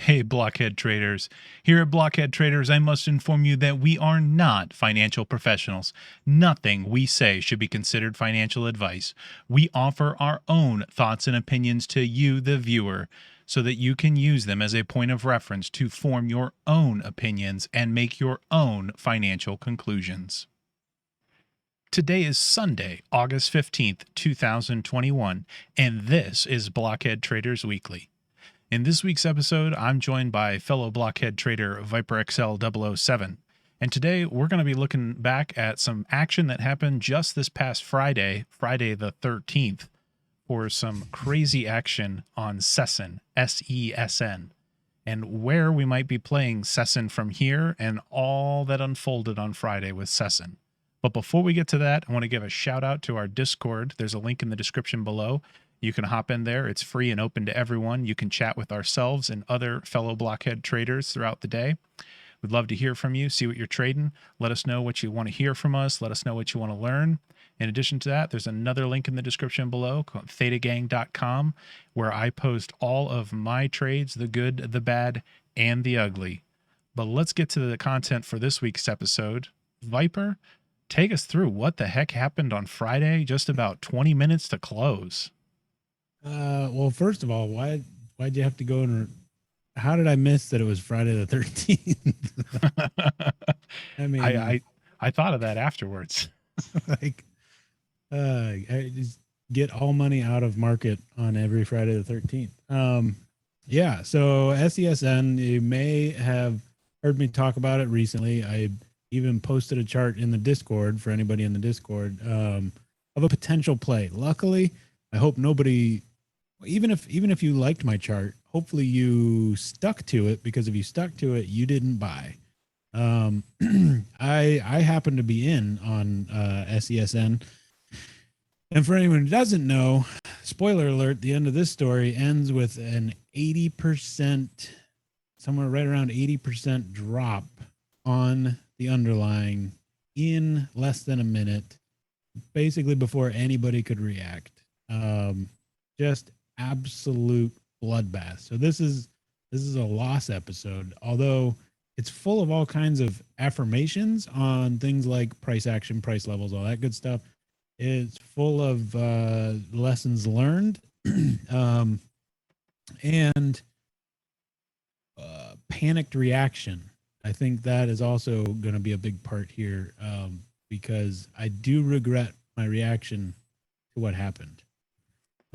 Hey, Blockhead Traders. Here at Blockhead Traders, I must inform you that we are not financial professionals. Nothing we say should be considered financial advice. We offer our own thoughts and opinions to you, the viewer, so that you can use them as a point of reference to form your own opinions and make your own financial conclusions. Today is Sunday, August 15th, 2021, and this is Blockhead Traders Weekly. In this week's episode, I'm joined by fellow blockhead trader Viperxl 007. And today we're going to be looking back at some action that happened just this past Friday, Friday the 13th, for some crazy action on SESN, SESN, and where we might be playing SESN from here and all that unfolded on Friday with SESN. But before we get to that, I want to give a shout out to our Discord. There's a link in the description below. You can hop in there. It's free and open to everyone. You can chat with ourselves and other fellow blockhead traders throughout the day. We'd love to hear from you, see what you're trading. Let us know what you want to hear from us. Let us know what you want to learn. In addition to that, there's another link in the description below called thetagang.com, where I post all of my trades, the good, the bad, and the ugly. But let's get to the content for this week's episode. Viper, take us through what the heck happened on Friday, just about 20 minutes to close. Well, first of all, why'd you have to go and how did I miss that it was Friday the 13th? I mean, I thought of that afterwards. like, I just get all money out of market on every Friday the 13th. Yeah. So SESN, you may have heard me talk about it recently. I even posted a chart in the Discord for anybody in the Discord, of a potential play. Luckily, I hope nobody, even if you liked my chart, hopefully you stuck to it, because if you stuck to it, you didn't buy. I happen to be in on SESN. And for anyone who doesn't know, spoiler alert, the end of this story ends with an 80%, somewhere right around 80% drop on the underlying in less than a minute, basically before anybody could react. Just absolute bloodbath. So this is a loss episode, although it's full of all kinds of affirmations on things like price action, price levels, all that good stuff. It's full of lessons learned, and panicked reaction. I think that is also going to be a big part here, because I do regret my reaction to what happened.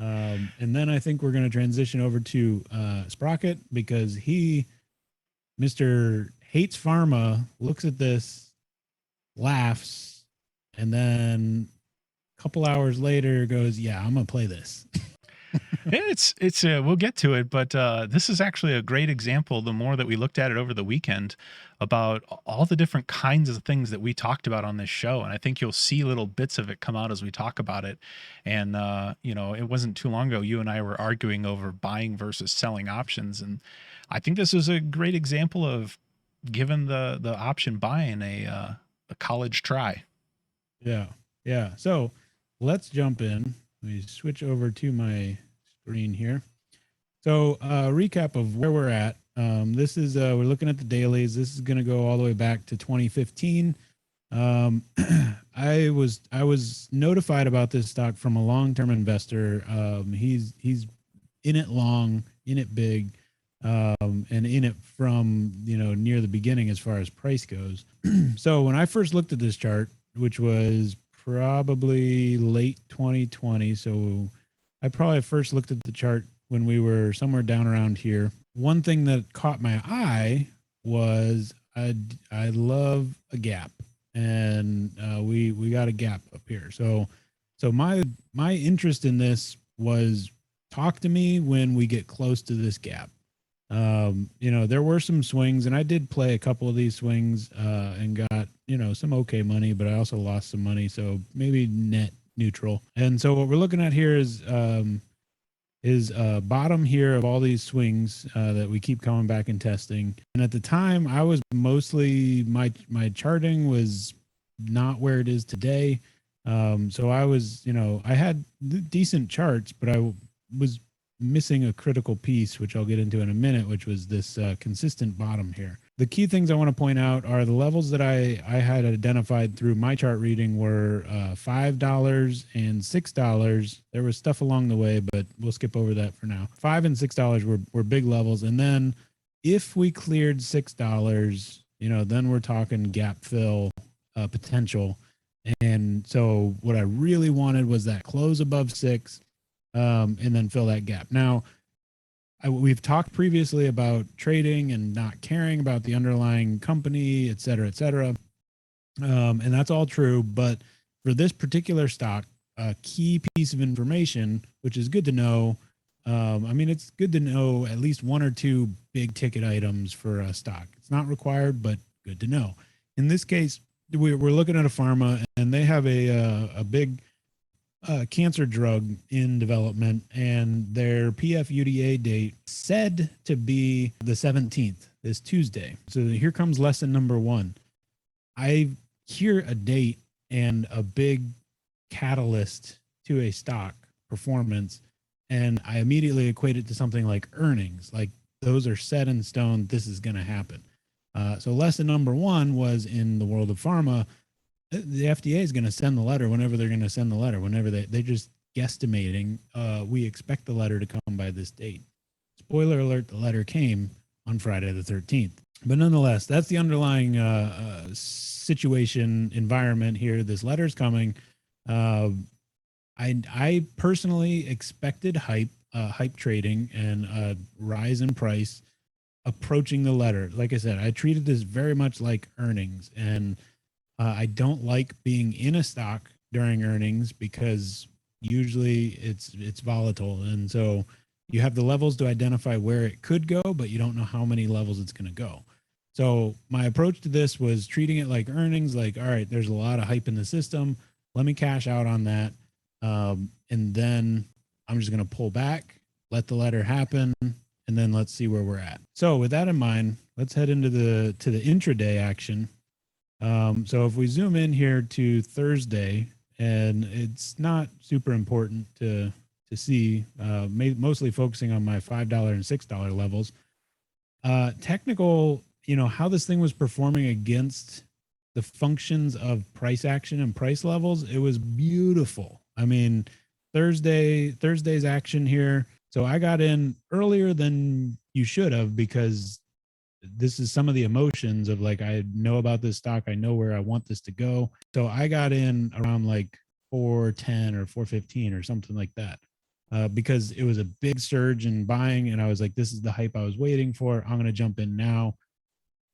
And then I think we're going to transition over to Sprocket, because Mr. Hates Pharma, looks at this, laughs, and then a couple hours later goes, yeah, I'm going to play this. It's we'll get to it, but this is actually a great example, the more that we looked at it over the weekend, about all the different kinds of things that we talked about on this show. And I think you'll see little bits of it come out as we talk about it. And it wasn't too long ago you and I were arguing over buying versus selling options, and I think this is a great example of giving the option buying a college try. Yeah. So let's jump in. Let me switch over to my screen here. So recap of where we're at. This is we're looking at the dailies. This is going to go all the way back to 2015. I was notified about this stock from a long-term investor. He's in it long, in it big, and in it from near the beginning as far as price goes. So when I first looked at this chart, which was probably late 2020, so I probably first looked at the chart when we were somewhere down around here. One thing that caught my eye was I love a gap, and we got a gap up here. So my interest in this was, talk to me when we get close to this gap. There were some swings, and I did play a couple of these swings and got some okay money, but I also lost some money, so maybe net neutral. And so what we're looking at here is bottom here of all these swings that we keep coming back and testing. And at the time, I was mostly, my charting was not where it is today. So I was, I had decent charts, but I was missing a critical piece, which I'll get into in a minute, which was this consistent bottom here. The key things I want to point out are the levels that I had identified through my chart reading were $5 and $6. There was stuff along the way, but we'll skip over that for now. $5 and $6 were big levels. And then if we cleared $6, then we're talking gap fill potential. And so what I really wanted was that close above 6 and then fill that gap. Now, we've talked previously about trading and not caring about the underlying company, et cetera, et cetera. And that's all true. But for this particular stock, a key piece of information, which is good to know. It's good to know at least one or two big ticket items for a stock. It's not required, but good to know. In this case, we're looking at a pharma, and they have a big cancer drug in development, and their PFUDA date said to be the 17th, this Tuesday. So here comes lesson number one. I hear a date and a big catalyst to a stock performance, and I immediately equate it to something like earnings. Like, those are set in stone. This is going to happen. So lesson number one was, in the world of pharma, the FDA is going to send the letter whenever they're going to send the letter, whenever they're just guesstimating. We expect the letter to come by this date. Spoiler alert, the letter came on Friday the 13th. But nonetheless, that's the underlying situation, environment here. This letter's coming. I personally expected hype trading and a rise in price approaching the letter. Like I said, I treated this very much like earnings, and I don't like being in a stock during earnings because usually it's volatile, and so you have the levels to identify where it could go, but you don't know how many levels it's going to go. So my approach to this was treating it like earnings. Like, all right, there's a lot of hype in the system. Let me cash out on that, and then I'm just going to pull back, let the letter happen, and then let's see where we're at. So with that in mind, let's head into the intraday action. So if we zoom in here to Thursday, and it's not super important to see, mostly focusing on my $5 and $6 levels. Technical, how this thing was performing against the functions of price action and price levels, it was beautiful. I mean, Thursday's action here. So I got in earlier than you should have, because this is some of the emotions of, like, I know about this stock. I know where I want this to go. So I got in around like 410 or 415 or something like that, because it was a big surge in buying. And I was like, this is the hype I was waiting for. I'm going to jump in now.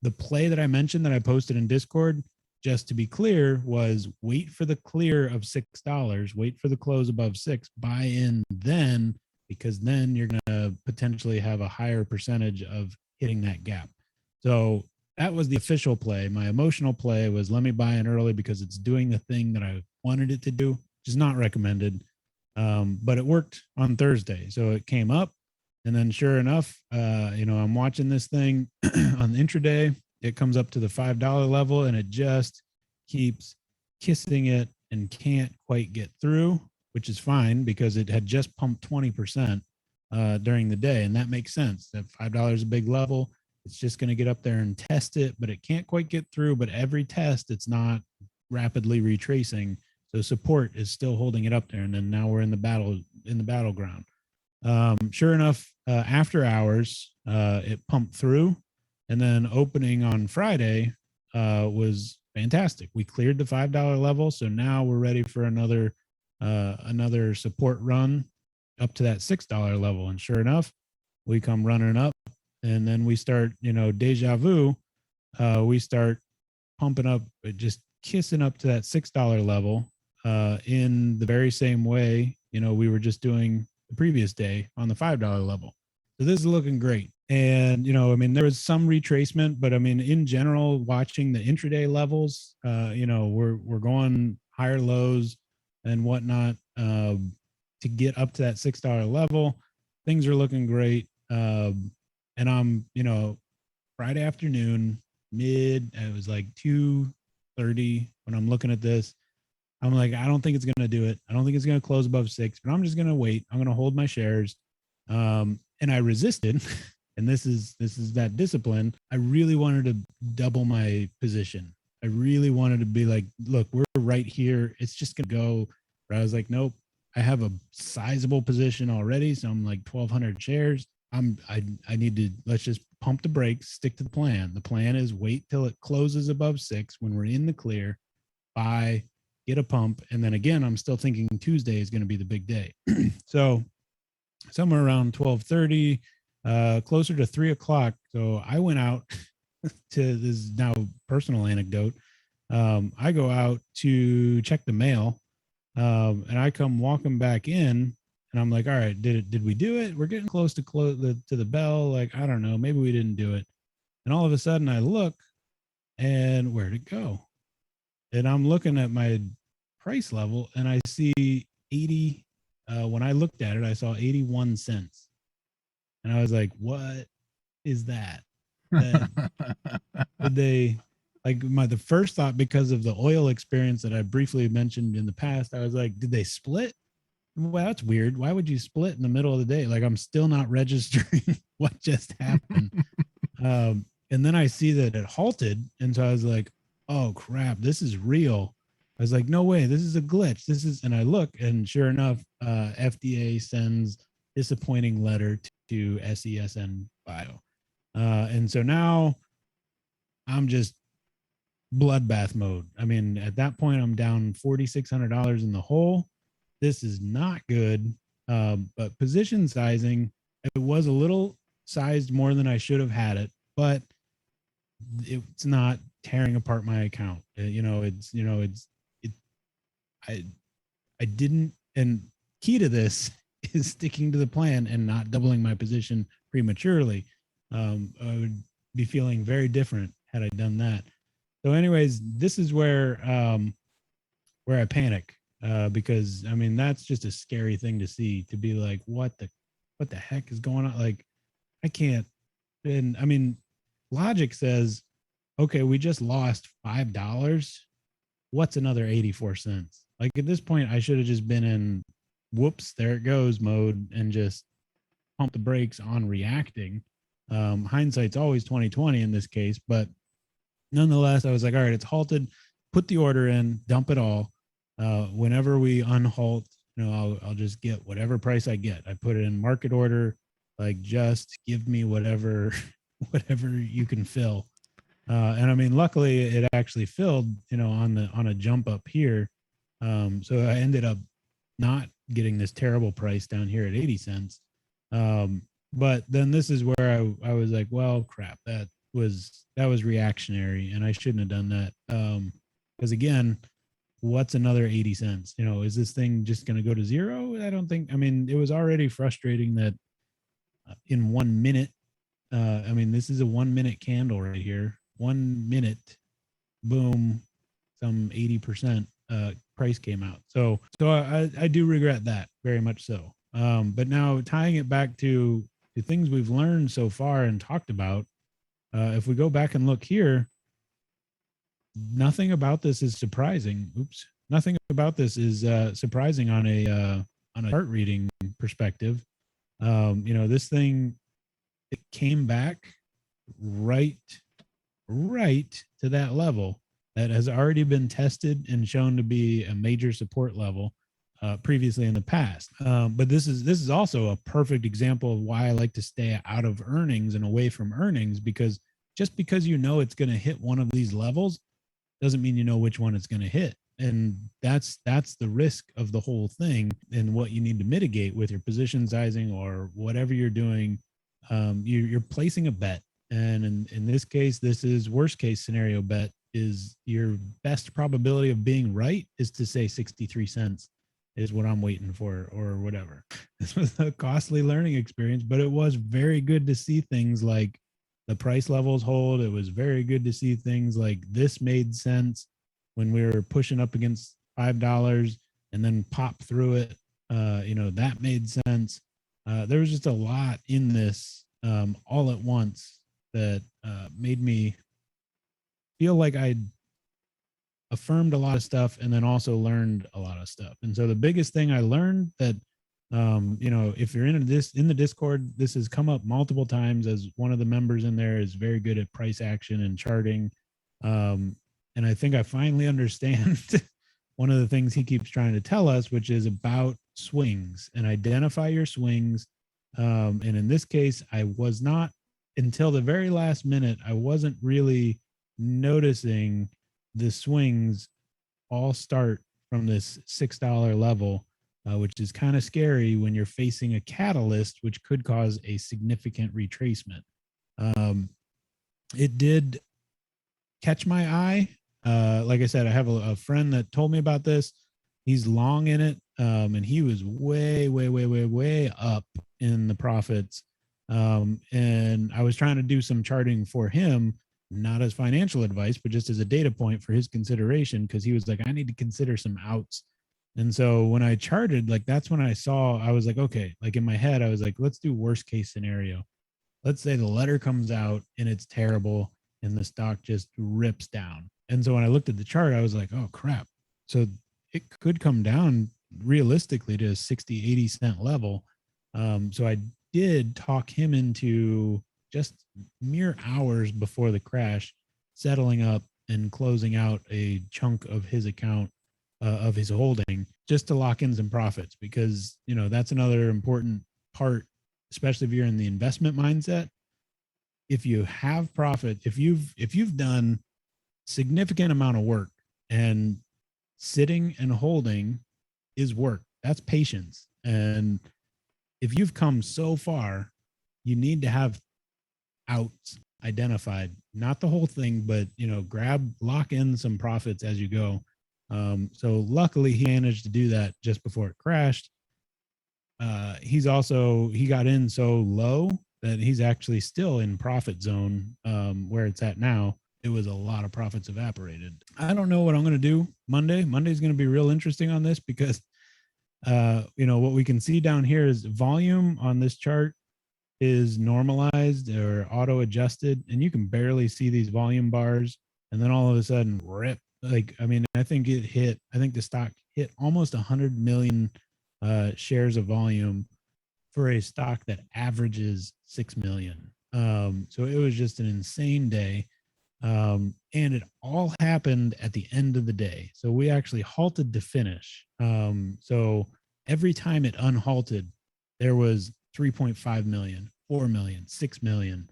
The play that I mentioned that I posted in Discord, just to be clear, was wait for the clear of $6, wait for the close above 6, buy in then, because then you're going to potentially have a higher percentage of hitting that gap. So that was the official play. My emotional play was, let me buy in early because it's doing the thing that I wanted it to do, which is not recommended. But it worked on Thursday. So it came up, and then sure enough, I'm watching this thing on the intraday. It comes up to the $5 level, and it just keeps kissing it and can't quite get through, which is fine because it had just pumped 20% during the day. And that makes sense. That $5 is a big level. It's just going to get up there and test it, but it can't quite get through. But every test, it's not rapidly retracing. So support is still holding it up there. And then now we're in the battleground. Sure enough, after hours, it pumped through, and then opening on Friday was fantastic. We cleared the $5 level. So now we're ready for another support run up to that $6 level. And sure enough, we come running up, and then we start, deja vu. We start pumping up, just kissing up to that $6 level in the very same way, we were just doing the previous day on the $5 level. So this is looking great. And, there was some retracement, but in general, watching the intraday levels, we're going higher lows and whatnot to get up to that $6 level. Things are looking great. And I'm, Friday afternoon, it was like 2:30 when I'm looking at this. I'm like, I don't think it's going to do it. I don't think it's going to close above 6, but I'm just going to wait. I'm going to hold my shares. And I resisted. And this is that discipline. I really wanted to double my position. I really wanted to be like, look, we're right here. It's just gonna go. But I was like, nope. I have a sizable position already, so I'm like 1,200 shares. I need to, let's just pump the brakes, stick to the plan. The plan is wait till it closes above 6 when we're in the clear, buy, get a pump, and then again, I'm still thinking Tuesday is going to be the big day. So somewhere around 12:30, closer to 3 o'clock. So I went out to this now personal anecdote. I go out to check the mail, and I come walking back in, and I'm like, all right, did we do it? We're getting close to the bell. Like, I don't know, maybe we didn't do it. And all of a sudden I look, and where'd it go? And I'm looking at my price level, and I see 80. When I looked at it, I saw 81 cents. And I was like, what is that? That did they, like, the first thought, because of the oil experience that I briefly mentioned in the past, I was like, did they split? Well, that's weird. Why would you split in the middle of the day? Like, I'm still not registering what just happened. And then I see that it halted. And so I was like, oh crap, this is real. I was like, no way, this is a glitch. And I look, and sure enough, FDA sends disappointing letter to SESN bio. And so now I'm just bloodbath mode. I mean, at that point, I'm down $4,600 in the hole. This is not good. But position sizing, it was a little sized more than I should have had it, but it's not tearing apart my account. I didn't, and key to this is sticking to the plan and not doubling my position prematurely. I would be feeling very different had I done that. So anyways, this is where I panic, because I mean, that's just a scary thing to see, to be like, what the heck is going on? Like, I can't. And I mean, logic says, okay, we just lost $5. What's another 84 cents? Like, at this point, I should have just been in whoops, there it goes mode, and just pump the brakes on reacting. Hindsight's always 2020 in this case, but nonetheless, I was like, all right, it's halted. Put the order in, dump it all. Whenever we unhalt, I'll just get whatever price I get. I put it in market order, like, just give me whatever you can fill. And I mean, luckily it actually filled, on a jump up here. So I ended up not getting this terrible price down here at 80 cents. But then this is where I was like, well, crap, that was reactionary, and I shouldn't have done that. Because again, what's another 80 cents? Is this thing just going to go to zero? I don't think. I mean, it was already frustrating that in 1 minute, I mean, this is a 1 minute candle right here. 1 minute, boom, some 80% price came out. So I do regret that very much so. But now tying it back to the things we've learned so far and talked about, if we go back and look here, nothing about this is surprising. Nothing about this is surprising on a chart reading perspective. This thing, it came back right to that level that has already been tested and shown to be a major support level previously in the past. But this is also a perfect example of why I like to stay out of earnings and away from earnings, because just because it's going to hit one of these levels doesn't mean you know which one it's going to hit. And that's the risk of the whole thing, and what you need to mitigate with your position sizing or whatever you're doing. You're placing a bet. And in this case, this is worst case scenario bet, is your best probability of being right is to say 63 cents is what I'm waiting for, or whatever. This was a costly learning experience, but it was very good to see things like the price levels hold. It was very good to see things like this made sense when we were pushing up against $5 and then pop through it. That made sense. There was just a lot in this all at once that made me feel like I'd affirmed a lot of stuff and then also learned a lot of stuff. And so the biggest thing I learned, that If you're in the Discord, this has come up multiple times as one of the members in there is very good at price action and charting. And I think I finally understand one of the things he keeps trying to tell us, which is about swings and identify your swings. And in this case, I was not until the very last minute, I wasn't really noticing the swings all start from this $6 level, which is kind of scary when you're facing a catalyst, which could cause a significant retracement. It did catch my eye. Like I said, I have a friend that told me about this. He's long in it, and he was way up in the profits. And I was trying to do some charting for him, not as financial advice, but just as a data point for his consideration, because he was like, I need to consider some outs. And so when I charted, like that's when I was like, okay, like in my head, I was like, let's do worst case scenario. Let's say the letter comes out and it's terrible and the stock just rips down. And so when I looked at the chart, I was like, oh crap. So it could come down realistically to a 60, 80 cent level. So I did talk him into just mere hours before the crash, settling up and closing out a chunk of his account of his holding just to lock in some profits, because that's another important part, especially if you're in the investment mindset. If you have profit, if you've done significant amount of work, and sitting and holding is work, that's patience. And if you've come so far, you need to have outs identified, not the whole thing, but lock in some profits as you go. So luckily he managed to do that just before it crashed. He got in so low that he's actually still in profit zone, where it's at now. It was a lot of profits evaporated. I don't know what I'm going to do Monday. Monday's going to be real interesting on this because, what we can see down here is volume on this chart is normalized or auto adjusted, and you can barely see these volume bars. And then all of a sudden, rip. I think the stock hit almost 100 million shares of volume for a stock that averages 6 million. So it was just an insane day. And it all happened at the end of the day. So we actually halted to finish. So every time it unhalted, there was 3.5 million, 4 million, 6 million,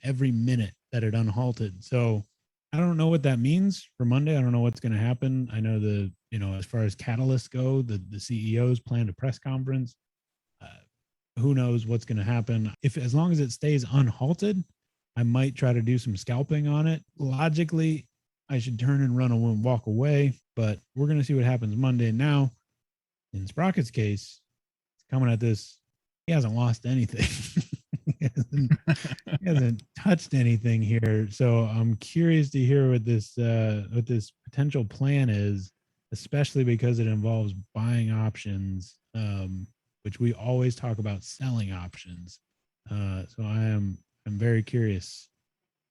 every minute that it unhalted. So I don't know what that means for Monday. I don't know what's going to happen. I know as far as catalysts go, the CEOs planned a press conference. Who knows what's going to happen? As long as it stays unhalted, I might try to do some scalping on it. Logically, I should turn and run and walk away, but we're going to see what happens Monday. Now, in Sprocket's case, it's coming at this. He hasn't lost anything. he hasn't touched anything here. So I'm curious to hear what this potential plan is, especially because it involves buying options, which we always talk about selling options. So I'm very curious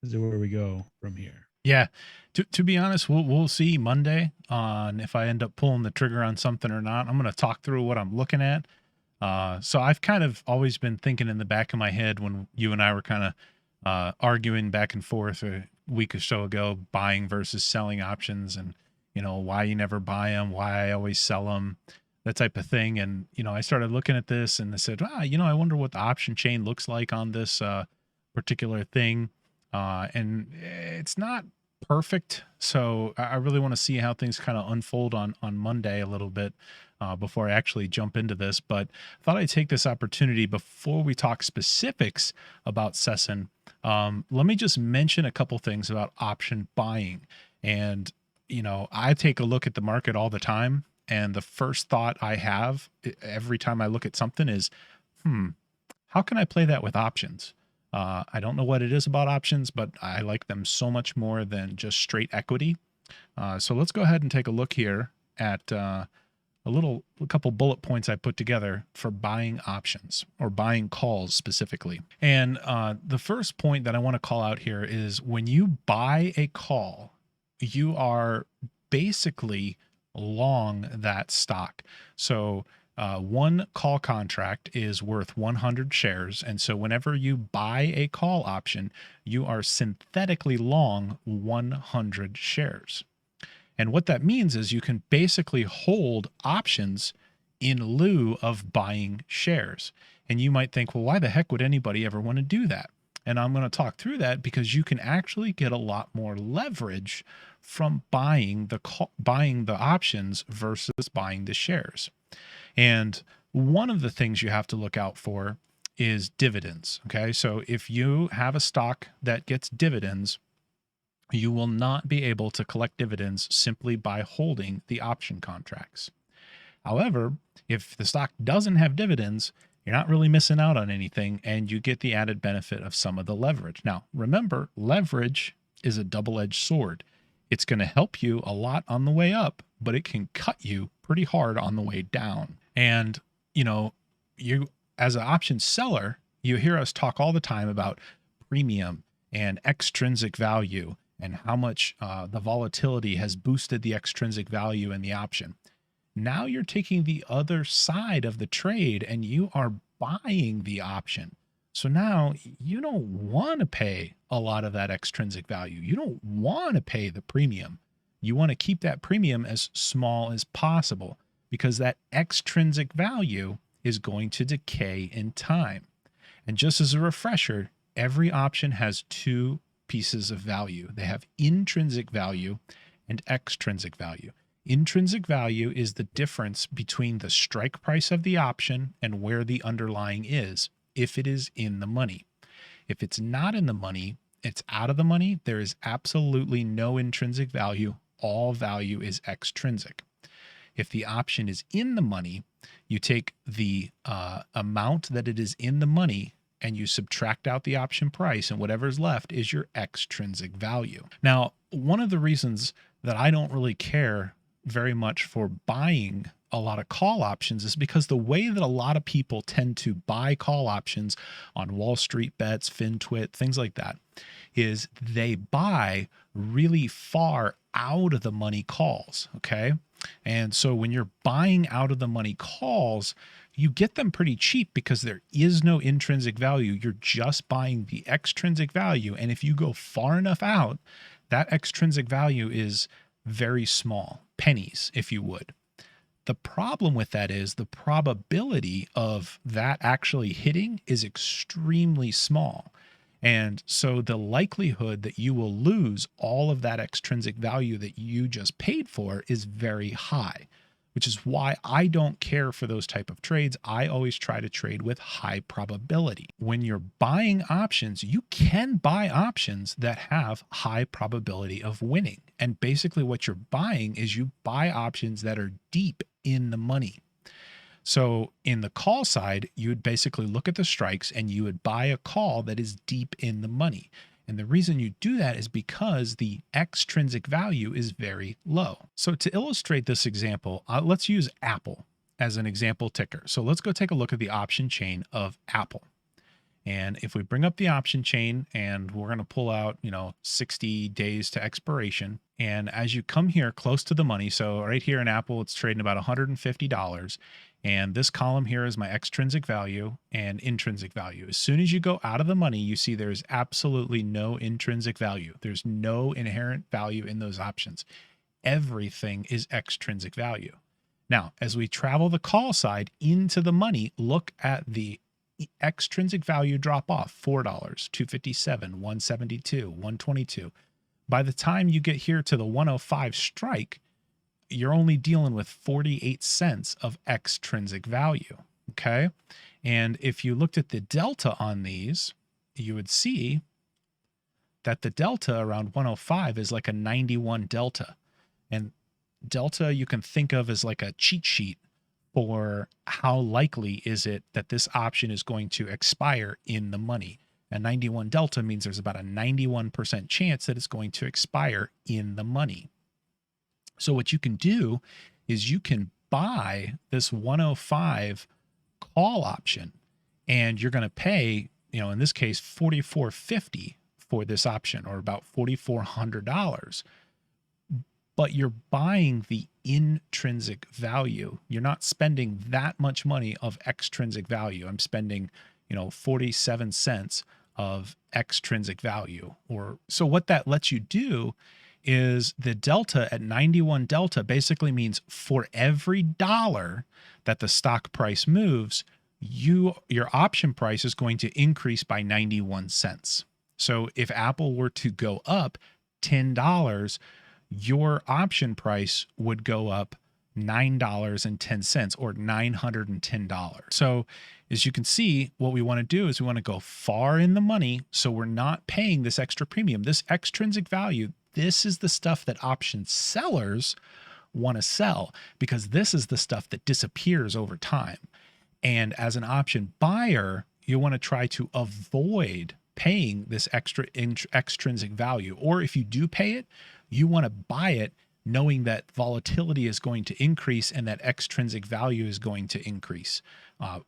as to where we go from here. Yeah, to be honest, we'll see Monday on if I end up pulling the trigger on something or not. I'm going to talk through what I'm looking at. So I've kind of always been thinking in the back of my head when you and I were kind of arguing back and forth a week or so ago, buying versus selling options, and why you never buy them, why I always sell them, that type of thing. And I started looking at this and I said, I wonder what the option chain looks like on this particular thing. And it's not perfect. So I really want to see how things kind of unfold on Monday a little bit before I actually jump into this. But I thought I'd take this opportunity before we talk specifics about SESN. Let me just mention a couple things about option buying. And, I take a look at the market all the time. And the first thought I have every time I look at something is, how can I play that with options? I don't know what it is about options, but I like them so much more than just straight equity. So let's go ahead and take a look here at a couple bullet points I put together for buying options or buying calls specifically. And the first point that I want to call out here is when you buy a call, you are basically long that stock. So One call contract is worth 100 shares. And so whenever you buy a call option, you are synthetically long 100 shares. And what that means is you can basically hold options in lieu of buying shares. And you might think, well, why the heck would anybody ever want to do that? And I'm going to talk through that because you can actually get a lot more leverage from buying the options versus buying the shares. And one of the things you have to look out for is dividends. Okay. So if you have a stock that gets dividends, you will not be able to collect dividends simply by holding the option contracts. However, if the stock doesn't have dividends, you're not really missing out on anything and you get the added benefit of some of the leverage. Now, remember, leverage is a double-edged sword. It's going to help you a lot on the way up, but it can cut you pretty hard on the way down. And, you as an option seller, you hear us talk all the time about premium and extrinsic value and how much the volatility has boosted the extrinsic value in the option. Now you're taking the other side of the trade and you are buying the option. So now you don't want to pay a lot of that extrinsic value. You don't want to pay the premium. You want to keep that premium as small as possible because that extrinsic value is going to decay in time. And just as a refresher, every option has two pieces of value. They have intrinsic value and extrinsic value. Intrinsic value is the difference between the strike price of the option and where the underlying is, if it is in the money. If it's not in the money, it's out of the money, there is absolutely no intrinsic value. All value is extrinsic. If the option is in the money, you take the amount that it is in the money and you subtract out the option price, and whatever's left is your extrinsic value. Now, one of the reasons that I don't really care very much for buying a lot of call options is because the way that a lot of people tend to buy call options on Wall Street Bets, FinTwit, things like that, is they buy really far out of the money calls. Okay. And so when you're buying out of the money calls, you get them pretty cheap because there is no intrinsic value. You're just buying the extrinsic value. And if you go far enough out, that extrinsic value is very small, pennies, if you would. The problem with that is the probability of that actually hitting is extremely small. And so the likelihood that you will lose all of that extrinsic value that you just paid for is very high, which is why I don't care for those type of trades. I always try to trade with high probability. When you're buying options, you can buy options that have high probability of winning. And basically what you're buying is you buy options that are deep in the money. So in the call side, you would basically look at the strikes and you would buy a call that is deep in the money. And the reason you do that is because the extrinsic value is very low. So to illustrate this example, let's use Apple as an example ticker. So let's go take a look at the option chain of Apple. And if we bring up the option chain and we're going to pull out, 60 days to expiration. And as you come here close to the money, so right here in Apple, it's trading about $150. And this column here is my extrinsic value and intrinsic value. As soon as you go out of the money, you see there's absolutely no intrinsic value. There's no inherent value in those options. Everything is extrinsic value. Now, as we travel the call side into the money, look at the extrinsic value drop off: $4, $257, $172, $122. By the time you get here to the 105 strike, you're only dealing with 48 cents of extrinsic value. Okay. And if you looked at the delta on these, you would see that the delta around 105 is like a 91 delta. And delta you can think of as like a cheat sheet for how likely is it that this option is going to expire in the money. A 91 delta means there's about a 91% chance that it's going to expire in the money. So what you can do is you can buy this 105 call option and you're going to pay, in this case, $44.50 for this option, or about $4,400. but you're buying the intrinsic value. You're not spending that much money of extrinsic value. I'm spending, 47 cents of extrinsic value. Or so what that lets you do is the delta at 91 delta basically means for every dollar that the stock price moves, your option price is going to increase by 91 cents. So if Apple were to go up $10, your option price would go up $9.10 or $910. So as you can see, what we want to do is we want to go far in the money so we're not paying this extra premium. This extrinsic value, this is the stuff that option sellers want to sell because this is the stuff that disappears over time. And as an option buyer, you want to try to avoid paying this extra extrinsic value. Or if you do pay it, you want to buy it knowing that volatility is going to increase and that extrinsic value is going to increase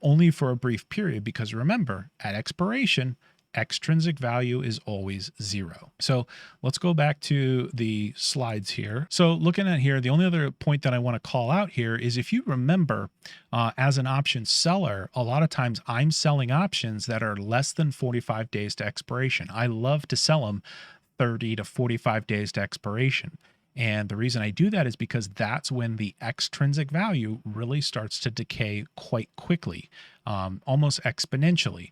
only for a brief period. Because remember, at expiration, extrinsic value is always zero. So let's go back to the slides here. So looking at here, the only other point that I want to call out here is if you remember, as an option seller, a lot of times I'm selling options that are less than 45 days to expiration. I love to sell them 30 to 45 days to expiration. And the reason I do that is because that's when the extrinsic value really starts to decay quite quickly, almost exponentially.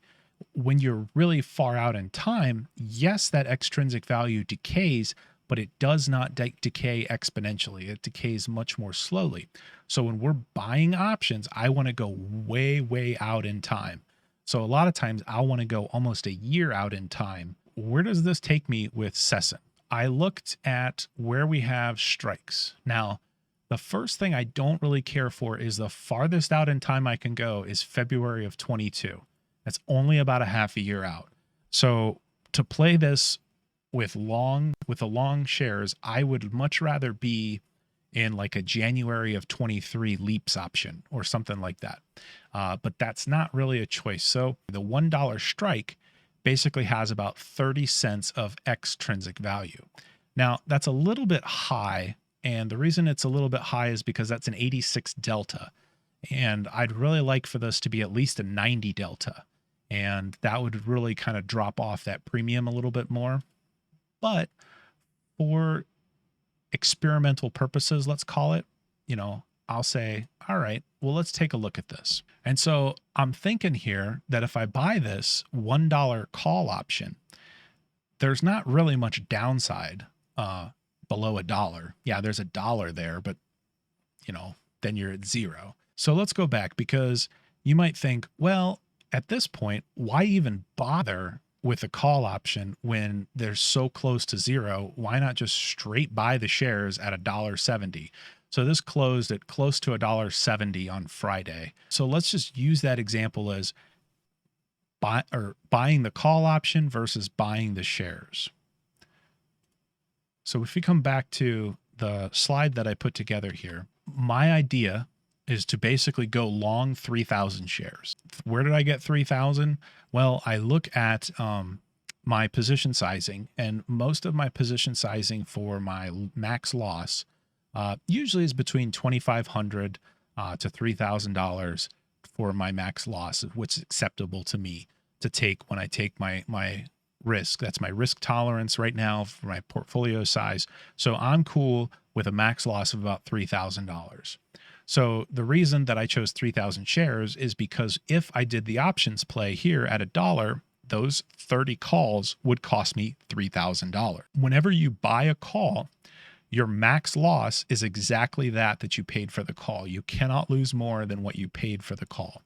When you're really far out in time, yes, that extrinsic value decays, but it does not decay exponentially. It decays much more slowly. So when we're buying options, I want to go way, way out in time. So a lot of times I'll want to go almost a year out in time. Where does this take me with SESN? I looked at where we have strikes. Now, the first thing I don't really care for is the farthest out in time I can go is February of 22. That's only about a half a year out. So to play this with the long shares, I would much rather be in like a January of 23 leaps option or something like that. But that's not really a choice. So the $1 strike basically has about 30 cents of extrinsic value. Now that's a little bit high. And the reason it's a little bit high is because that's an 86 delta. And I'd really like for this to be at least a 90 delta. And that would really kind of drop off that premium a little bit more. But for experimental purposes, let's call it, I'll say, all right, well, let's take a look at this. And so I'm thinking here that if I buy this $1 call option, there's not really much downside below $1. Yeah, there's $1 there, but then you're at zero. So let's go back because you might think, well, at this point, why even bother with a call option when they're so close to zero? Why not just straight buy the shares at $1.70? So this closed at close to $1.70 on Friday. So let's just use that example as buying the call option versus buying the shares. So if we come back to the slide that I put together here, my idea is to basically go long 3,000 shares. Where did I get 3,000? Well, I look at my position sizing, and most of my position sizing for my max loss usually is between $2,500 to $3,000 for my max loss, which is acceptable to me to take when I take my risk. That's my risk tolerance right now for my portfolio size. So I'm cool with a max loss of about $3,000. So the reason that I chose 3,000 shares is because if I did the options play here at $1, those 30 calls would cost me $3,000. Whenever you buy a call, your max loss is exactly that you paid for the call. You cannot lose more than what you paid for the call.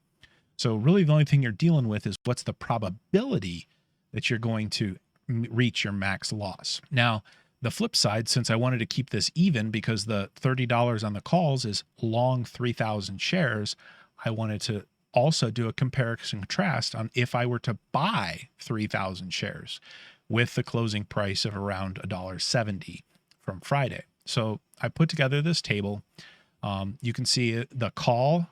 So really the only thing you're dealing with is what's the probability that you're going to reach your max loss. Now, the flip side, since I wanted to keep this even because the $30 on the calls is long 3,000 shares, I wanted to also do a comparison contrast on if I were to buy 3,000 shares with the closing price of around $1.70 from Friday. So I put together this table. You can see the call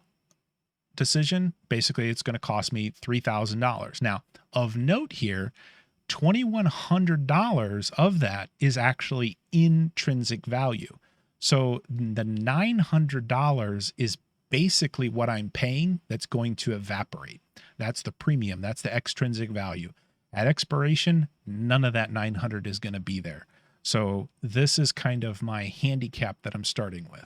decision. Basically, it's going to cost me $3,000. Now, of note here, $2,100 of that is actually intrinsic value. So the $900 is basically what I'm paying that's going to evaporate. That's the premium. That's the extrinsic value. At expiration, none of that 900 is going to be there. So this is kind of my handicap that I'm starting with.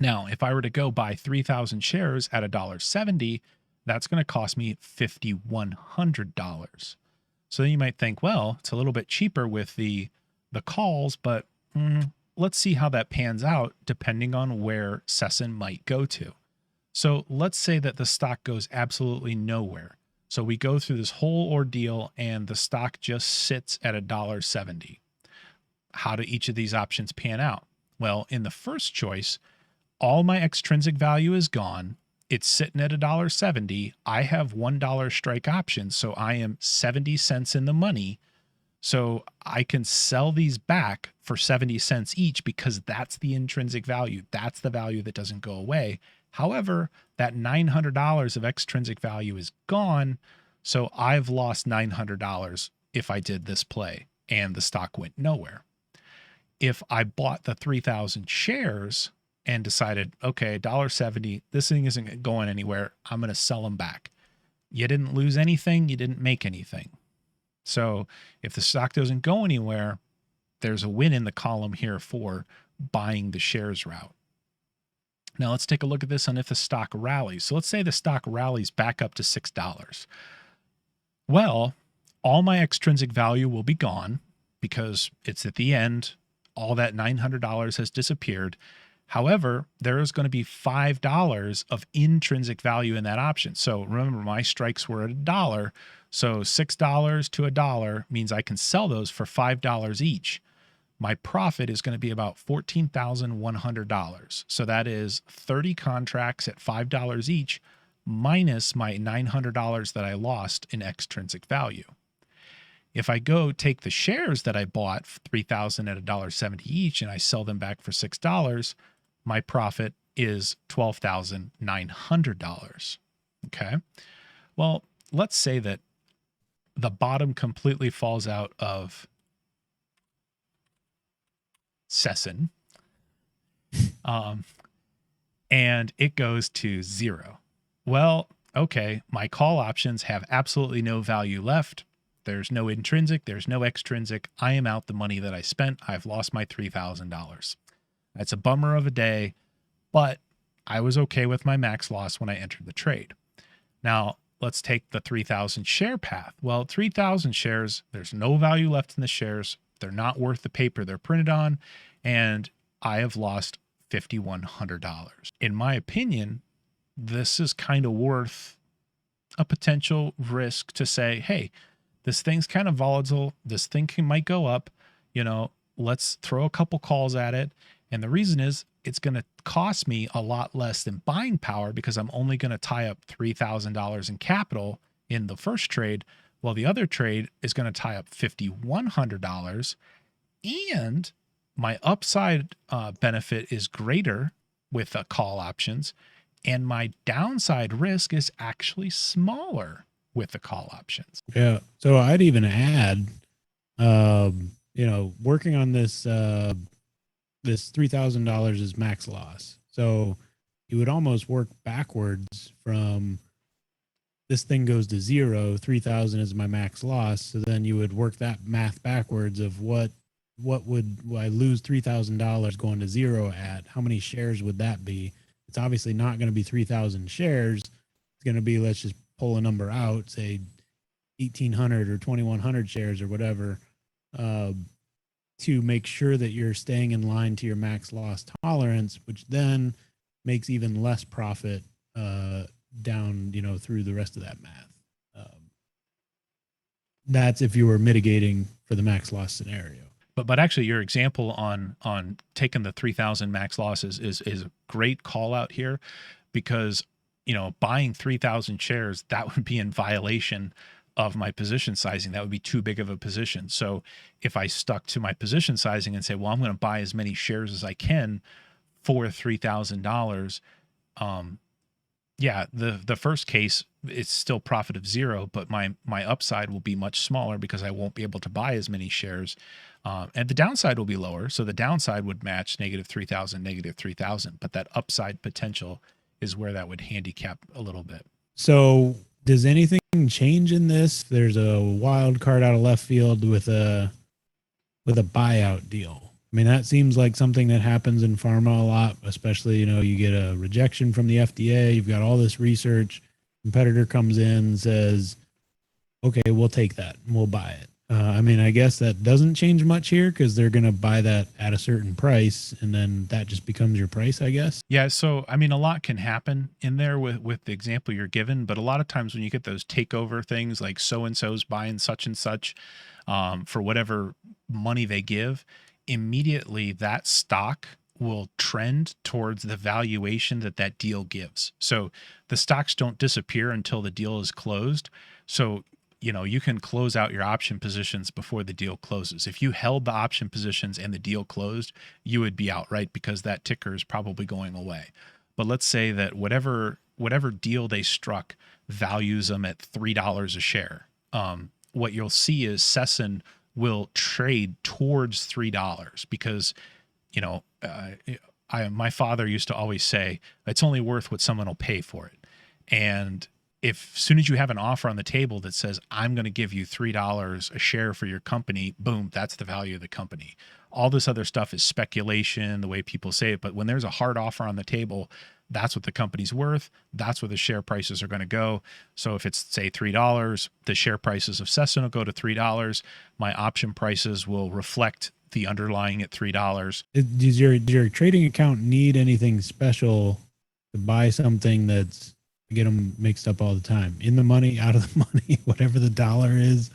Now, if I were to go buy 3,000 shares at $1.70, that's going to cost me $5,100. So then you might think, well, it's a little bit cheaper with the calls, but let's see how that pans out depending on where SESN might go to. So let's say that the stock goes absolutely nowhere. So we go through this whole ordeal and the stock just sits at $1.70. How do each of these options pan out? Well, in the first choice, all my extrinsic value is gone. It's sitting at $1.70. I have $1 strike options, so I am 70 cents in the money. So I can sell these back for 70 cents each because that's the intrinsic value. That's the value that doesn't go away. However, that $900 of extrinsic value is gone. So I've lost $900 if I did this play and the stock went nowhere. If I bought the 3,000 shares and decided, okay, $1.70, this thing isn't going anywhere, I'm going to sell them back. You didn't lose anything. You didn't make anything. So if the stock doesn't go anywhere, there's a win in the column here for buying the shares route. Now let's take a look at this on if the stock rallies. So let's say the stock rallies back up to $6. Well, all my extrinsic value will be gone because it's at the end. All that $900 has disappeared. However, there is going to be $5 of intrinsic value in that option. So remember, my strikes were at $1. So $6 to $1 means I can sell those for $5 each. My profit is going to be about $14,100. So that is 30 contracts at $5 each minus my $900 that I lost in extrinsic value. If I go take the shares that I bought, 3,000 at $1.70 each, and I sell them back for $6, my profit is $12,900. Okay. Well, let's say that the bottom completely falls out of SESN, and it goes to 0. Well, okay, my call options have absolutely no value left. There's no intrinsic, there's no extrinsic. I am out the money that I spent. I've lost my $3,000. That's a bummer of a day, but I was okay with my max loss when I entered the trade. Now, let's take the 3,000 share path. Well, 3,000 shares, there's no value left in the shares. They're not worth the paper they're printed on, and I have lost $5,100. In my opinion, this is kind of worth a potential risk to say, hey, this thing's kind of volatile. This thing might go up. Let's throw a couple calls at it. And the reason is it's going to cost me a lot less than buying power because I'm only going to tie up $3,000 in capital in the first trade, while the other trade is going to tie up $5,100. And my upside benefit is greater with call options, and my downside risk is actually smaller with the call options. Yeah. So I'd even add, working on this, this $3,000 is max loss. So you would almost work backwards from this thing goes to 0, 3,000 is my max loss. So then you would work that math backwards of what would I lose $3,000 going to 0 at? How many shares would that be? It's obviously not going to be 3,000 shares. It's going to be, let's just pull a number out, say 1,800 or 2,100 shares or whatever, to make sure that you're staying in line to your max loss tolerance, which then makes even less profit down, through the rest of that math. That's if you were mitigating for the max loss scenario. But actually, your example on taking the 3,000 max losses is a great call out here, because buying 3,000 shares, that would be in violation of my position sizing. That would be too big of a position. So if I stuck to my position sizing and say, well, I'm going to buy as many shares as I can for $3,000, the first case, it's still profit of zero, but my upside will be much smaller because I won't be able to buy as many shares. And the downside will be lower. So the downside would match negative 3,000, negative 3,000, but that upside potential is where that would handicap a little bit. So does anything change in this? There's a wild card out of left field with a buyout deal. I mean, that seems like something that happens in pharma a lot, especially, you get a rejection from the FDA. You've got all this research. Competitor comes in, says, okay, we'll take that and we'll buy it. I mean, I guess that doesn't change much here because they're going to buy that at a certain price, and then that just becomes your price, I guess. Yeah. So, I mean, a lot can happen in there with the example you're given, but a lot of times when you get those takeover things like so-and-so's buying such and such for whatever money they give, immediately that stock will trend towards the valuation that that deal gives. So the stocks don't disappear until the deal is closed. So you can close out your option positions before the deal closes. If you held the option positions and the deal closed, you would be out, right? Because that ticker is probably going away. But let's say that whatever deal they struck values them at $3 a share. What you'll see is SESN will trade towards $3 because, my father used to always say, it's only worth what someone will pay for it. And if as soon as you have an offer on the table that says, I'm going to give you $3 a share for your company, boom, that's the value of the company. All this other stuff is speculation, the way people say it. But when there's a hard offer on the table, that's what the company's worth. That's where the share prices are going to go. So if it's, say, $3, the share prices of SESN will go to $3. My option prices will reflect the underlying at $3. Does your trading account need anything special to buy something that's, I get them mixed up all the time, in the money, out of the money, whatever the dollar is?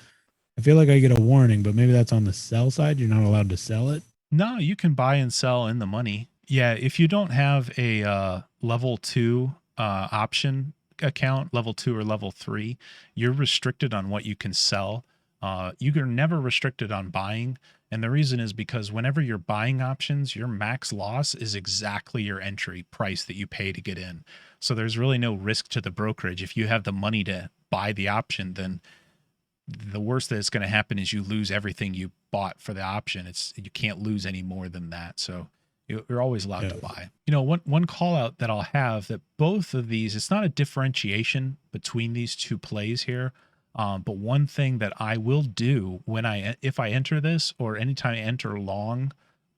I feel like I get a warning, but maybe that's on the sell side. You're not allowed to sell it. No, you can buy and sell in the money. Yeah, if you don't have a level 2 option account, level 2 or level 3, you're restricted on what you can sell. You're never restricted on buying. And the reason is because whenever you're buying options, your max loss is exactly your entry price that you pay to get in. So there's really no risk to the brokerage. If you have the money to buy the option, then the worst that's going to happen is you lose everything you bought for the option. You can't lose any more than that. So you're always allowed to buy. One call out that I'll have, that both of these, it's not a differentiation between these two plays here. But one thing that I will do if I enter this, or anytime I enter long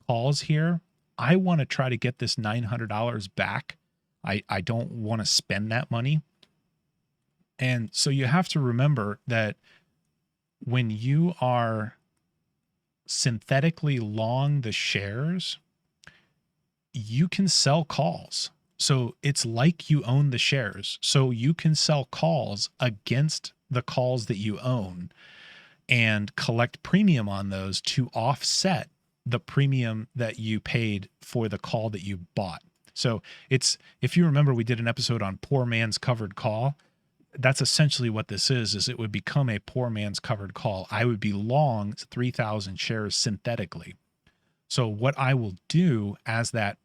calls here, I want to try to get this $900 back. I don't want to spend that money. And so you have to remember that when you are synthetically long the shares, you can sell calls. So it's like you own the shares. So you can sell calls against the calls that you own and collect premium on those to offset the premium that you paid for the call that you bought. So if you remember, we did an episode on poor man's covered call. That's essentially what this is it would become a poor man's covered call. I would be long 3,000 shares synthetically. So what I will do as that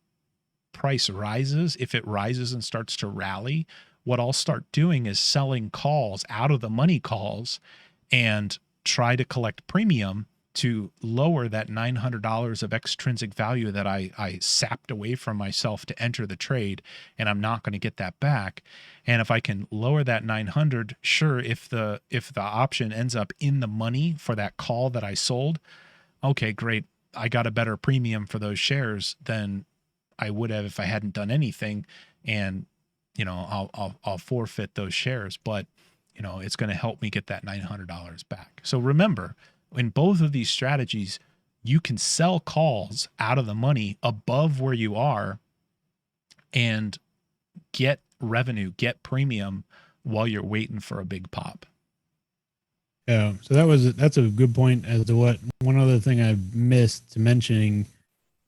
price rises, if it rises and starts to rally, what I'll start doing is selling calls out of the money calls and try to collect premium to lower that $900 of extrinsic value that I sapped away from myself to enter the trade, and I'm not going to get that back. And if I can lower that 900, sure, if the option ends up in the money for that call that I sold, okay, great. I got a better premium for those shares than I would have if I hadn't done anything. And I'll forfeit those shares, but it's going to help me get that $900 back. So remember, in both of these strategies, you can sell calls out of the money above where you are and get revenue, get premium while you're waiting for a big pop. Yeah. So that's a good point as to what one other thing I missed mentioning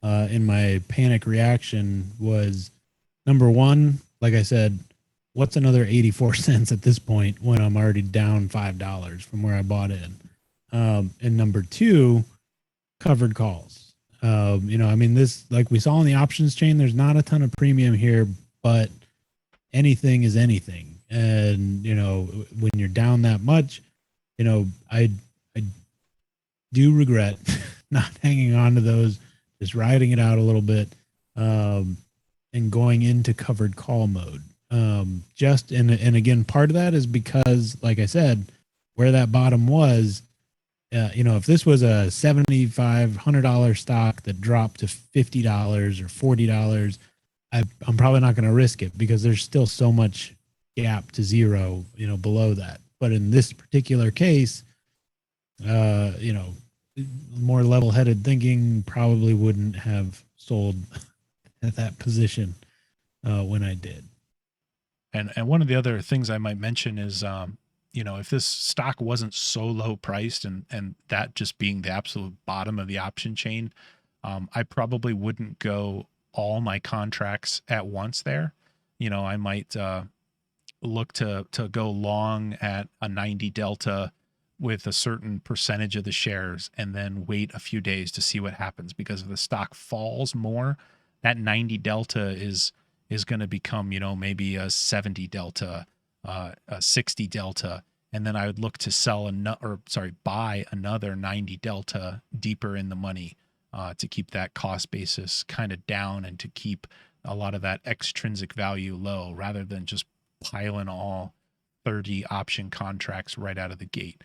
in my panic reaction was, number one, like I said, what's another 84 cents at this point when I'm already down $5 from where I bought in? And number two, covered calls. This, like we saw in the options chain, there's not a ton of premium here, but anything is anything. And, when you're down that much, I do regret not hanging on to those, just riding it out a little bit, and going into covered call mode. And again, part of that is because, like I said, where that bottom was, if this was a $7,500 stock that dropped to $50 or $40, I'm probably not going to risk it because there's still so much gap to zero, below that. But in this particular case, more level-headed thinking probably wouldn't have sold at that position when I did. And one of the other things I might mention is, if this stock wasn't so low priced and that just being the absolute bottom of the option chain, I probably wouldn't go all my contracts at once there. I might look to go long at a 90 delta with a certain percentage of the shares and then wait a few days to see what happens, because if the stock falls more, that 90 delta is going to become, maybe a 70 delta, a 60 delta, and then I would look to buy another 90 delta deeper in the money, to keep that cost basis kind of down and to keep a lot of that extrinsic value low, rather than just piling all 30 option contracts right out of the gate.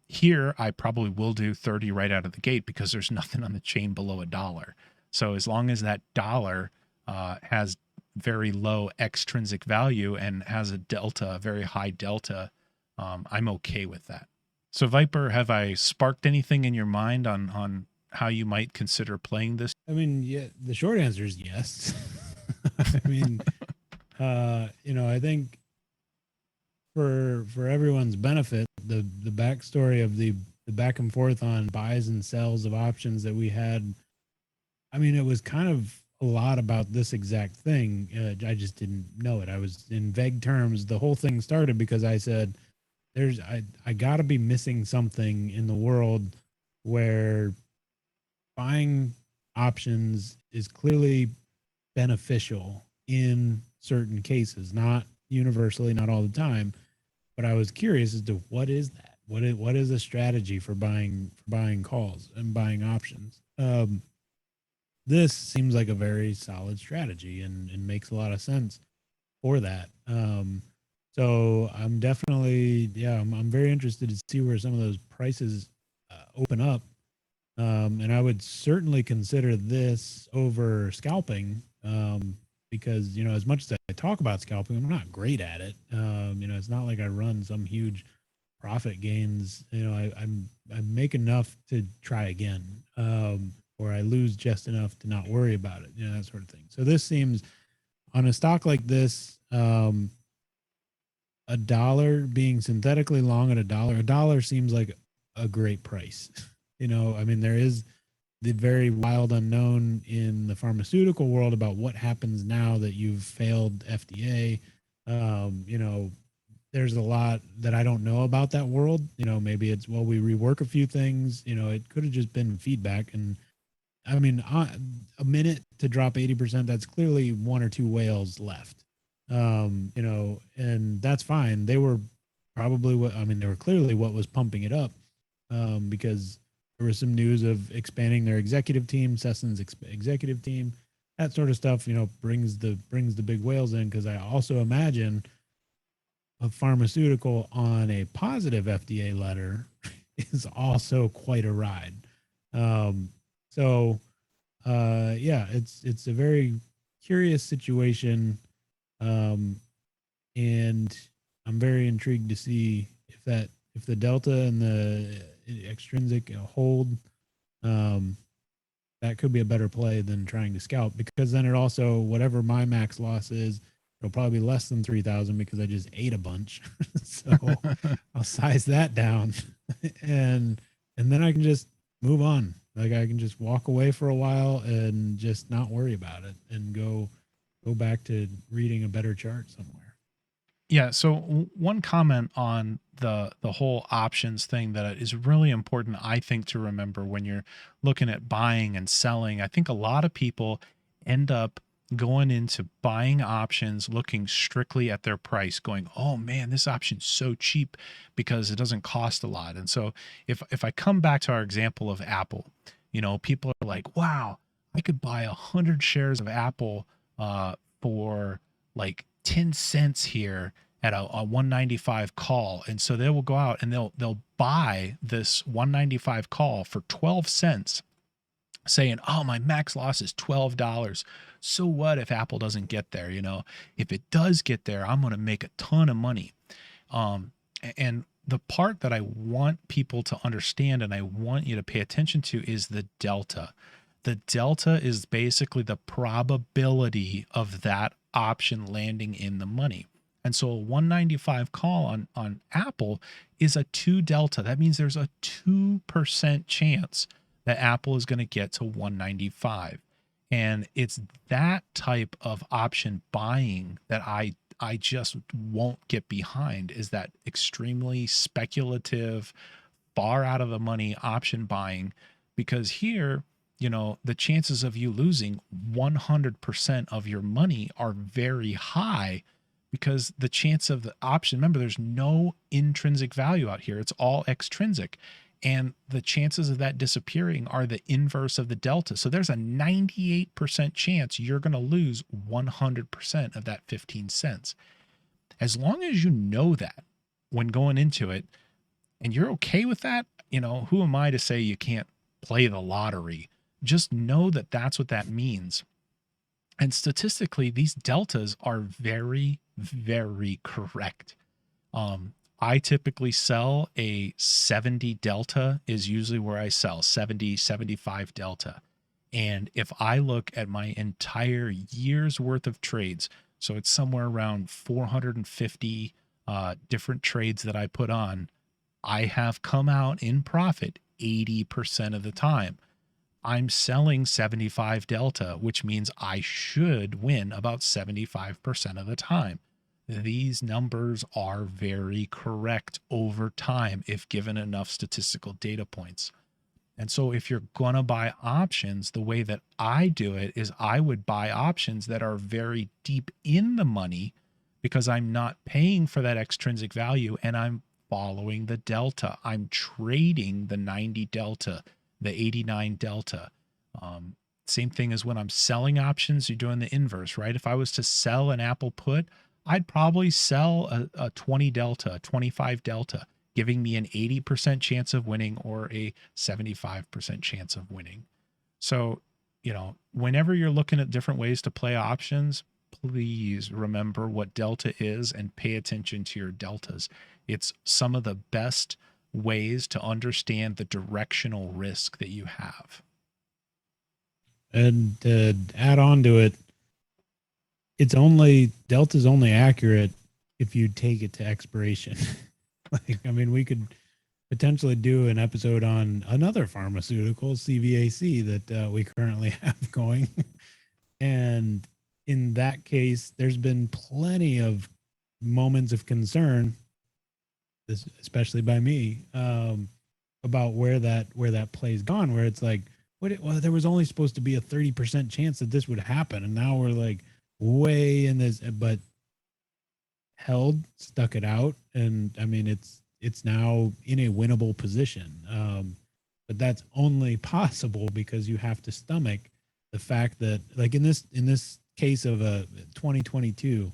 Here, I probably will do 30 right out of the gate because there's nothing on the chain below $1. So as long as that dollar has very low extrinsic value and has a delta, a very high delta, I'm okay with that. So Viper, have I sparked anything in your mind on how you might consider playing this? I mean, yeah, the short answer is yes. I mean, I think for everyone's benefit, the backstory of the back and forth on buys and sells of options that we had, I mean, it was kind of a lot about this exact thing. I just didn't know it. I was in vague terms. The whole thing started because I said, I got to be missing something in the world where buying options is clearly beneficial in certain cases, not universally, not all the time. But I was curious as to what is that? What is a strategy for buying calls and buying options? This seems like a very solid strategy and makes a lot of sense for that. So I'm definitely, I'm very interested to see where some of those prices open up. And I would certainly consider this over scalping, because, as much as I talk about scalping, I'm not great at it. It's not like I run some huge profit gains. I make enough to try again, or I lose just enough to not worry about it, that sort of thing. So this seems, on a stock like this, a dollar being synthetically long at a dollar seems like a great price. I mean, there is the very wild unknown in the pharmaceutical world about what happens now that you've failed FDA. There's a lot that I don't know about that world. Maybe it's, well, we rework a few things. It could have just been feedback. And I mean, a minute to drop 80%, that's clearly one or two whales left. And that's fine. They were they were clearly what was pumping it up, because there was some news of expanding their executive team, SESN's executive team, that sort of stuff, brings the big whales in. Cause I also imagine a pharmaceutical on a positive FDA letter is also quite a ride. It's a very curious situation. And I'm very intrigued to see if the delta and the extrinsic hold, that could be a better play than trying to scalp, because then it also, whatever my max loss is, it'll probably be less than 3,000 because I just ate a bunch. So I'll size that down and then I can just move on. Like, I can just walk away for a while and just not worry about it and go back to reading a better chart somewhere. Yeah. So one comment on the whole options thing that is really important, I think, to remember when you're looking at buying and selling. I think a lot of people end up going into buying options, looking strictly at their price, going, oh man, this option's so cheap because it doesn't cost a lot. And so if I come back to our example of Apple, people are like, wow, I could buy 100 shares of Apple for like 10 cents here at a 195 call. And so they will go out and they'll buy this 195 call for 12 cents, saying, oh, my max loss is $12. So what if Apple doesn't get there? If it does get there, I'm going to make a ton of money. And the part that I want people to understand and I want you to pay attention to is the delta. The delta is basically the probability of that option landing in the money. And so a 195 call on Apple is a 2 delta. That means there's a 2% chance that Apple is going to get to 195. And it's that type of option buying that I just won't get behind, is that extremely speculative, far out of the money option buying, because here, the chances of you losing 100% of your money are very high, because the chance of the option, remember, there's no intrinsic value out here. It's all extrinsic. And the chances of that disappearing are the inverse of the delta. So there's a 98% chance you're going to lose 100% of that 15 cents. As long as you know that when going into it and you're okay with that, who am I to say you can't play the lottery? Just know that that's what that means. And statistically, these deltas are very, very correct. I typically sell a 70 delta is usually where I sell 70, 75 delta. And if I look at my entire year's worth of trades, so it's somewhere around 450 different trades that I put on, I have come out in profit 80% of the time. I'm selling 75 delta, which means I should win about 75% of the time. These numbers are very correct over time if given enough statistical data points. And so if you're going to buy options, the way that I do it is I would buy options that are very deep in the money, because I'm not paying for that extrinsic value and I'm following the delta. I'm trading the 90 delta, the 89 delta. Same thing as when I'm selling options, you're doing the inverse, right? If I was to sell an Apple put, I'd probably sell a 20 delta, a 25 delta, giving me an 80% chance of winning or a 75% chance of winning. So, whenever you're looking at different ways to play options, please remember what delta is and pay attention to your deltas. It's some of the best ways to understand the directional risk that you have. And to add on to it, delta's only accurate if you take it to expiration. We could potentially do an episode on another pharmaceutical, CVAC, that we currently have going. And in that case, there's been plenty of moments of concern, especially by me, about where that play's gone, where it's like, there was only supposed to be a 30% chance that this would happen. And now we're like way in this, but stuck it out. And it's now in a winnable position. But that's only possible because you have to stomach the fact that, like in this case of a 2022,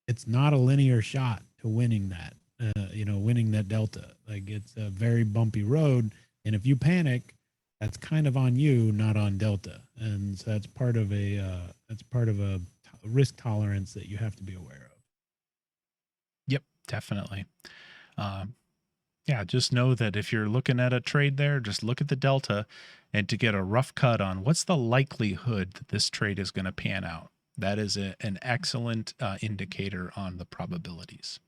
it's not a linear shot to winning that, winning that delta. Like, it's a very bumpy road. And if you panic, that's kind of on you, not on delta. And so that's part of a risk tolerance that you have to be aware of. Yep, definitely. Just know that if you're looking at a trade there, just look at the delta and to get a rough cut on what's the likelihood that this trade is going to pan out. That is an excellent indicator on the probabilities.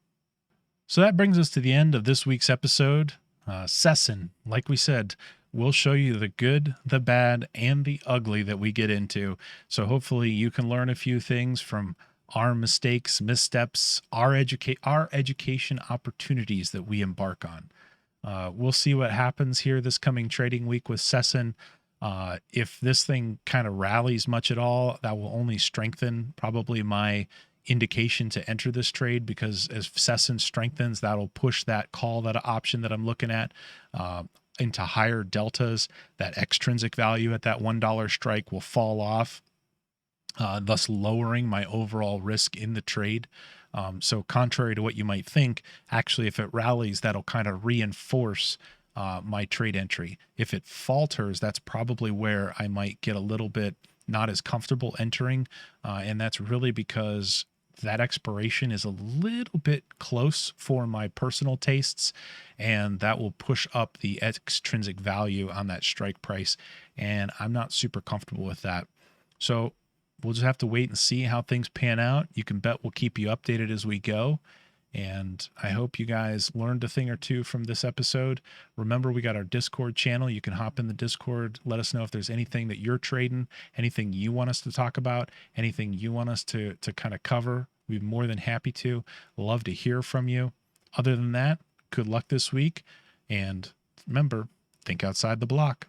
So that brings us to the end of this week's episode. SESN, like we said, we'll show you the good, the bad, and the ugly that we get into. So hopefully you can learn a few things from our mistakes, missteps, our education opportunities that we embark on. We'll see what happens here this coming trading week with SESN. If this thing kind of rallies much at all, that will only strengthen probably my indication to enter this trade, because as SESN strengthens, that'll push that call, that option that I'm looking at, into higher deltas. That extrinsic value at that $1 strike will fall off, thus lowering my overall risk in the trade. So contrary to what you might think, actually, if it rallies, that'll kind of reinforce my trade entry. If it falters, that's probably where I might get a little bit not as comfortable entering. And that's really because that expiration is a little bit close for my personal tastes, and that will push up the extrinsic value on that strike price. And I'm not super comfortable with that. So we'll just have to wait and see how things pan out. You can bet we'll keep you updated as we go. And I hope you guys learned a thing or two from this episode. Remember, we got our Discord channel. You can hop in the Discord. Let us know if there's anything that you're trading, anything you want us to talk about, anything you want us to kind of cover. We'd be more than happy to. Love to hear from you. Other than that, good luck this week. And remember, think outside the block.